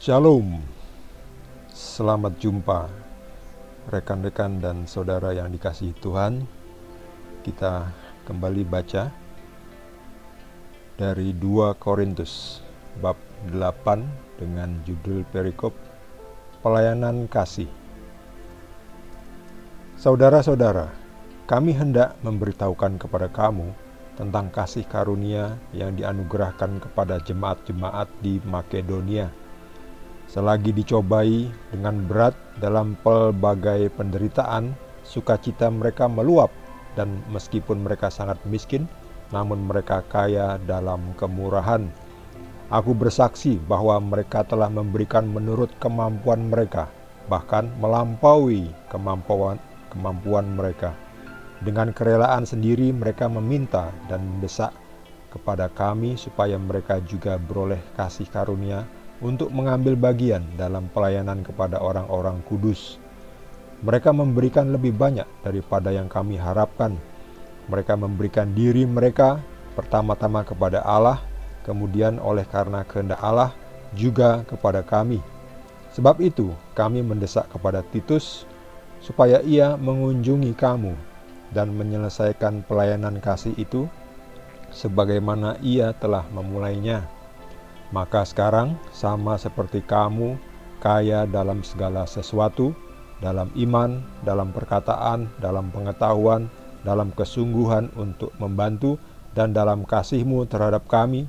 Shalom, selamat jumpa rekan-rekan dan saudara yang dikasihi Tuhan. Kita kembali baca dari 2 Korintus bab 8 dengan judul perikop Pelayanan Kasih. Saudara-saudara, kami hendak memberitahukan kepada kamu tentang kasih karunia yang dianugerahkan kepada jemaat-jemaat di Makedonia. Selagi dicobai dengan berat dalam pelbagai penderitaan, sukacita mereka meluap, dan meskipun mereka sangat miskin, namun mereka kaya dalam kemurahan. Aku bersaksi bahwa mereka telah memberikan menurut kemampuan mereka, bahkan melampaui kemampuan mereka. Dengan kerelaan sendiri mereka meminta dan mendesak kepada kami supaya mereka juga beroleh kasih karunia untuk mengambil bagian dalam pelayanan kepada orang-orang kudus. Mereka memberikan lebih banyak daripada yang kami harapkan. Mereka memberikan diri mereka pertama-tama kepada Allah, kemudian oleh karena kehendak Allah juga kepada kami. Sebab itu kami mendesak kepada Titus supaya ia mengunjungi kamu dan menyelesaikan pelayanan kasih itu sebagaimana ia telah memulainya. Maka sekarang sama seperti kamu kaya dalam segala sesuatu, dalam iman, dalam perkataan, dalam pengetahuan, dalam kesungguhan untuk membantu, dan dalam kasihmu terhadap kami,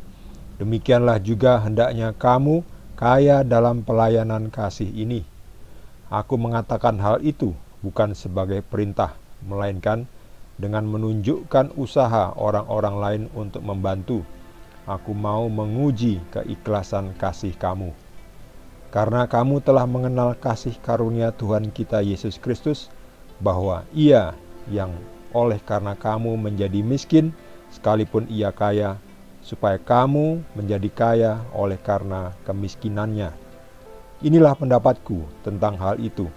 demikianlah juga hendaknya kamu kaya dalam pelayanan kasih ini. Aku mengatakan hal itu bukan sebagai perintah, melainkan dengan menunjukkan usaha orang-orang lain untuk membantu. Aku mau menguji keikhlasan kasih kamu. Karena kamu telah mengenal kasih karunia Tuhan kita Yesus Kristus, bahwa Ia yang oleh karena kamu menjadi miskin, sekalipun Ia kaya, supaya kamu menjadi kaya oleh karena kemiskinannya. Inilah pendapatku tentang hal itu,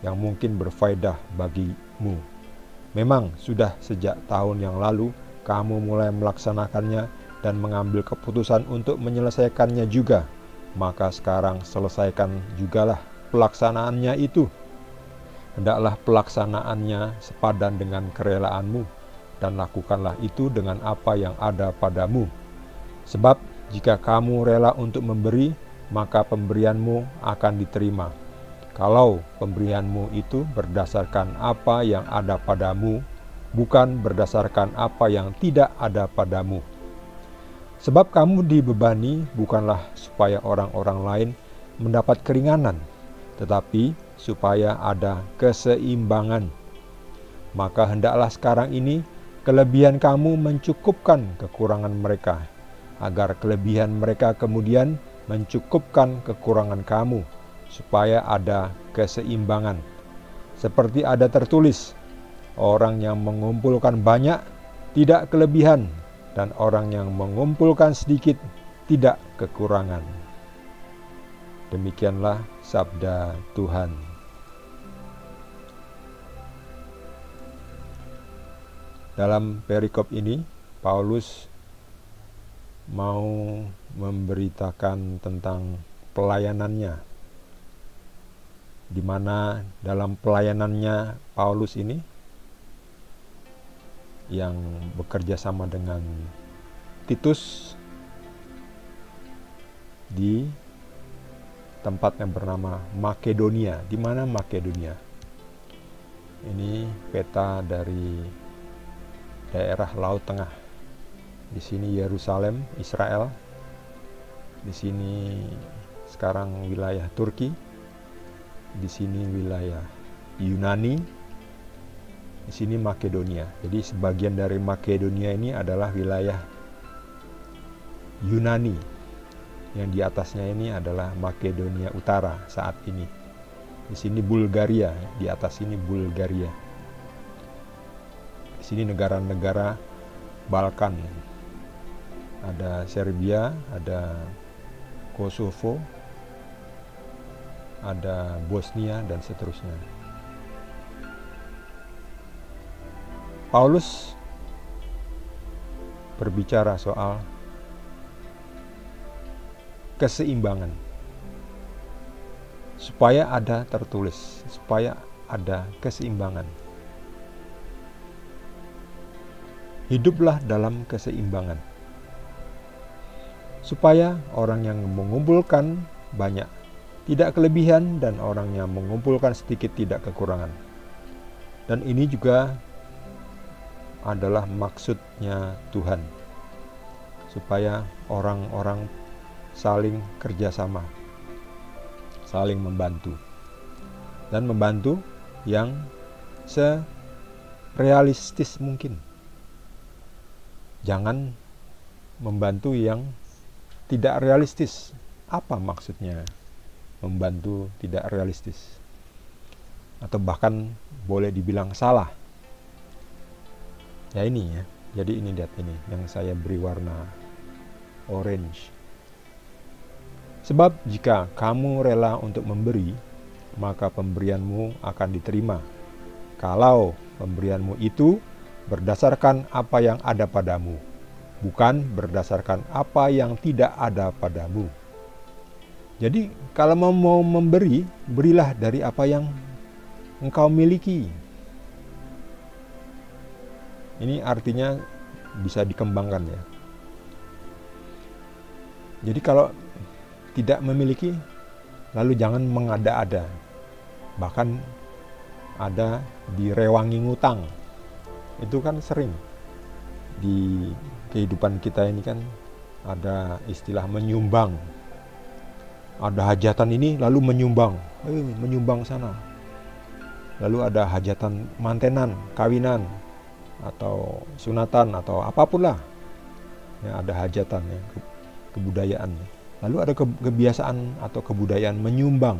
yang mungkin berfaedah bagimu. Memang sudah sejak tahun yang lalu, kamu mulai melaksanakannya dan mengambil keputusan untuk menyelesaikannya juga. Maka sekarang selesaikan jugalah pelaksanaannya itu. Hendaklah pelaksanaannya sepadan dengan kerelaanmu, dan lakukanlah itu dengan apa yang ada padamu. Sebab jika kamu rela untuk memberi, maka pemberianmu akan diterima. Kalau pemberianmu itu berdasarkan apa yang ada padamu, bukan berdasarkan apa yang tidak ada padamu. Sebab kamu dibebani bukanlah supaya orang-orang lain mendapat keringanan, tetapi supaya ada keseimbangan. Maka hendaklah sekarang ini kelebihan kamu mencukupkan kekurangan mereka, agar kelebihan mereka kemudian mencukupkan kekurangan kamu, supaya ada keseimbangan. Seperti ada tertulis, orang yang mengumpulkan banyak tidak kelebihan, dan orang yang mengumpulkan sedikit tidak kekurangan. Demikianlah sabda Tuhan. Dalam perikop ini, Paulus mau memberitakan tentang pelayanannya, di mana dalam pelayanannya Paulus ini yang bekerja sama dengan Titus di tempat yang bernama Makedonia. Di mana Makedonia? Ini peta dari daerah Laut Tengah. Di sini Yerusalem, Israel. Di sini sekarang wilayah Turki. Di sini wilayah Yunani. Di sini Makedonia. Jadi sebagian dari Makedonia ini adalah wilayah Yunani. Yang di atasnya ini adalah Makedonia Utara saat ini. Di sini Bulgaria, di atas ini Bulgaria. Di sini negara-negara Balkan. Ada Serbia, ada Kosovo, ada Bosnia dan seterusnya. Paulus berbicara soal keseimbangan. supaya ada tertulis, supaya ada keseimbangan. Hiduplah dalam keseimbangan, supaya orang yang mengumpulkan banyak tidak kelebihan, dan orang yang mengumpulkan sedikit tidak kekurangan. Dan ini juga adalah maksudnya Tuhan, supaya orang-orang saling kerjasama, saling membantu, dan membantu yang serealistis mungkin. Jangan membantu yang tidak realistis. Apa maksudnya membantu tidak realistis? Atau bahkan boleh dibilang salah. Ya ini ya. Jadi ini, lihat ini yang saya beri warna orange. Sebab jika kamu rela untuk memberi, maka pemberianmu akan diterima. Kalau pemberianmu itu berdasarkan apa yang ada padamu, bukan berdasarkan apa yang tidak ada padamu. Jadi kalau mau memberi, berilah dari apa yang engkau miliki. Ini artinya bisa dikembangkan ya. Jadi kalau tidak memiliki, lalu jangan mengada-ada. Bahkan ada direwangi ngutang. Itu kan sering di kehidupan kita ini kan ada istilah menyumbang. Ada hajatan ini lalu menyumbang, menyumbang sana. Lalu ada hajatan mantenan, kawinan, atau sunatan, atau apapun lah. Ya, ada hajatan ya, kebudayaan. Lalu ada kebiasaan atau kebudayaan menyumbang,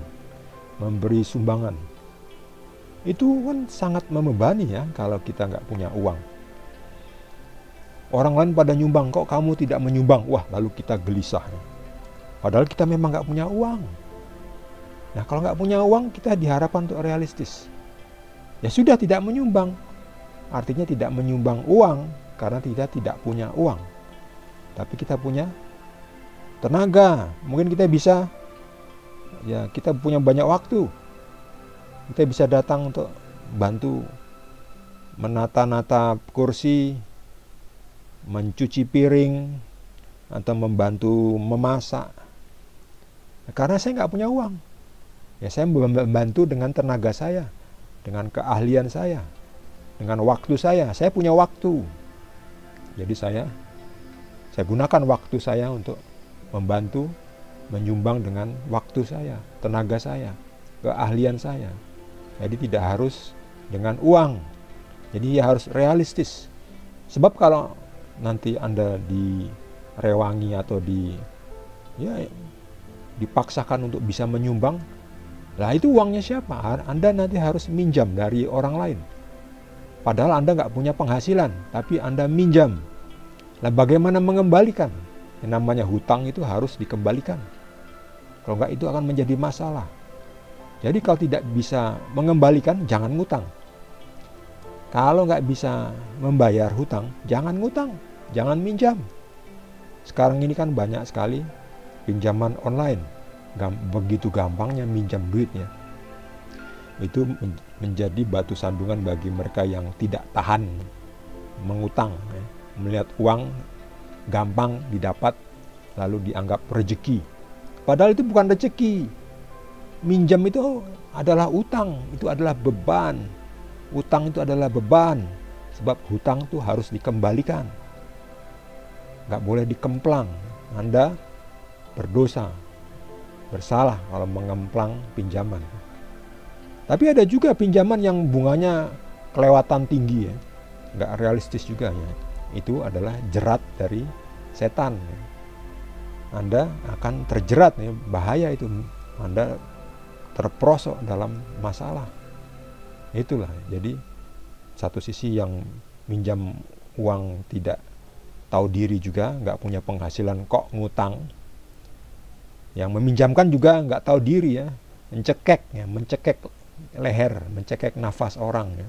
memberi sumbangan. Itu kan sangat membebani ya kalau kita nggak punya uang. Orang lain pada nyumbang, kok kamu tidak menyumbang? Wah, lalu kita gelisah. Padahal kita memang nggak punya uang. Nah, kalau nggak punya uang, kita diharapkan untuk realistis. Ya sudah, tidak menyumbang. Artinya tidak menyumbang uang karena kita tidak punya uang. Tapi kita punya tenaga. Mungkin kita bisa, ya kita punya banyak waktu. Kita bisa datang untuk bantu menata-nata kursi, mencuci piring, atau membantu memasak. Karena saya nggak punya uang, ya saya membantu dengan tenaga saya, dengan keahlian saya, dengan waktu saya. Saya punya waktu, jadi saya gunakan waktu saya untuk membantu, menyumbang dengan waktu saya, tenaga saya, keahlian saya. Jadi tidak harus dengan uang. Jadi ya harus realistis. Sebab kalau nanti Anda direwangi atau dipaksakan untuk bisa menyumbang, lah itu uangnya siapa? Anda nanti harus minjam dari orang lain. Padahal Anda nggak punya penghasilan, tapi Anda minjam. Lah bagaimana mengembalikan? Yang namanya hutang itu harus dikembalikan. Kalau nggak, itu akan menjadi masalah. Jadi kalau tidak bisa mengembalikan, jangan ngutang. Kalau nggak bisa membayar hutang, jangan ngutang, jangan minjam. Sekarang ini kan banyak sekali pinjaman online. Begitu gampangnya minjam duitnya. Itu menjadi batu sandungan bagi mereka yang tidak tahan mengutang. Melihat uang gampang didapat, lalu dianggap rezeki. Padahal itu bukan rezeki. Minjam itu adalah utang, itu adalah beban. Utang itu adalah beban. Sebab hutang itu harus dikembalikan. Nggak boleh dikemplang. Anda berdosa, bersalah kalau mengemplang pinjaman. Tapi ada juga pinjaman yang bunganya kelewatan tinggi ya, nggak realistis juga ya. Itu adalah jerat dari setan. Ya. Anda akan terjerat ya, bahaya itu. Anda terperosok dalam masalah. Itulah. Jadi satu sisi yang minjam uang tidak tahu diri juga, nggak punya penghasilan kok ngutang. Yang meminjamkan juga nggak tahu diri ya, mencekek leher, mencekek nafas orang ya,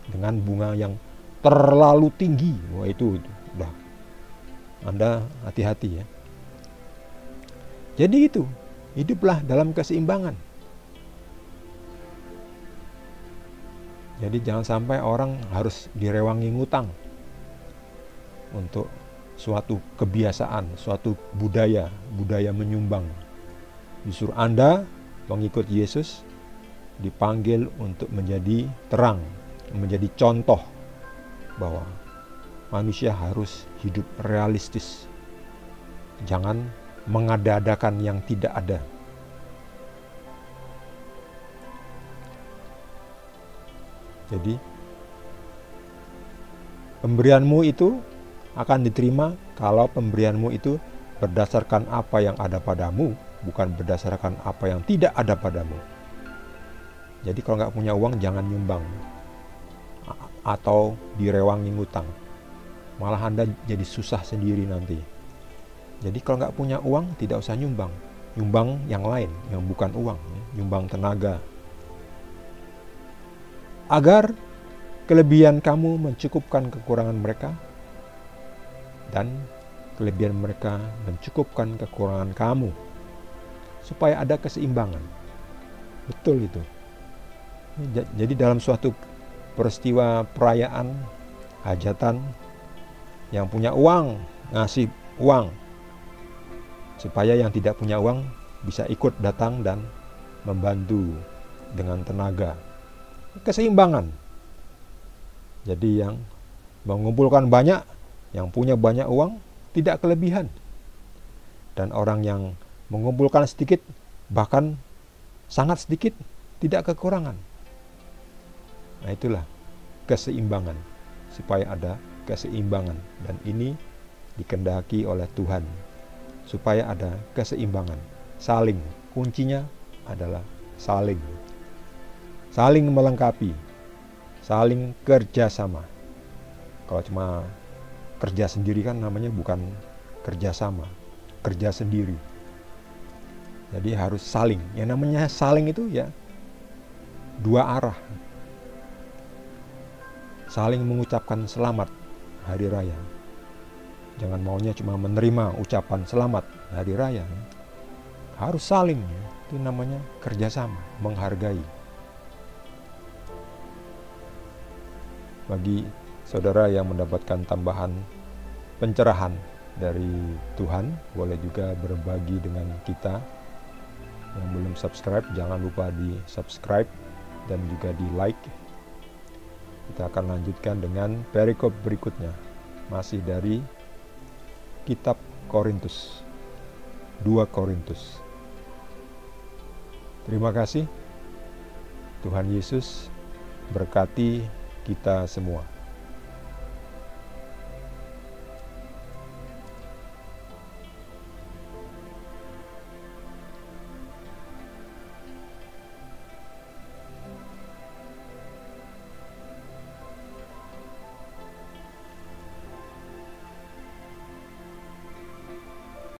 dengan bunga yang terlalu tinggi. Wah itu udah, Anda hati-hati ya. Jadi itu, hiduplah dalam keseimbangan. Jadi jangan sampai orang harus direwangi ngutang untuk suatu kebiasaan, suatu budaya menyumbang. Justru Anda, pengikut Yesus, dipanggil untuk menjadi terang, menjadi contoh bahwa manusia harus hidup realistis. Jangan mengada-adakan yang tidak ada. Jadi, pemberianmu itu akan diterima kalau pemberianmu itu berdasarkan apa yang ada padamu, bukan berdasarkan apa yang tidak ada padamu. Jadi kalau nggak punya uang jangan nyumbang atau direwangi ngutang. Malah Anda jadi susah sendiri nanti. Jadi kalau nggak punya uang tidak usah nyumbang. Nyumbang yang lain, yang bukan uang. Nyumbang tenaga. Agar kelebihan kamu mencukupkan kekurangan mereka, dan kelebihan mereka mencukupkan kekurangan kamu, supaya ada keseimbangan. Betul itu. Jadi dalam suatu peristiwa perayaan, hajatan, yang punya uang ngasih uang, supaya yang tidak punya uang bisa ikut datang dan membantu dengan tenaga. Keseimbangan. Jadi yang mengumpulkan banyak, yang punya banyak uang, tidak kelebihan. Dan orang yang mengumpulkan sedikit, bahkan sangat sedikit, tidak kekurangan. Nah itulah keseimbangan, supaya ada keseimbangan. Dan ini dikehendaki oleh Tuhan, supaya ada keseimbangan. Saling, kuncinya adalah saling. Saling melengkapi, saling kerjasama. Kalau cuma kerja sendiri kan namanya bukan kerjasama, kerja sendiri. Jadi harus saling. Yang namanya saling itu ya dua arah. Saling mengucapkan selamat hari raya. Jangan maunya cuma menerima ucapan selamat hari raya. Harus saling. Itu namanya kerjasama, menghargai. Bagi saudara yang mendapatkan tambahan pencerahan dari Tuhan, boleh juga berbagi dengan kita. Yang belum subscribe, jangan lupa di subscribe dan juga di like. Kita akan lanjutkan dengan perikop berikutnya, masih dari kitab Korintus, 2 Korintus. Terima kasih. Tuhan Yesus berkati kita semua.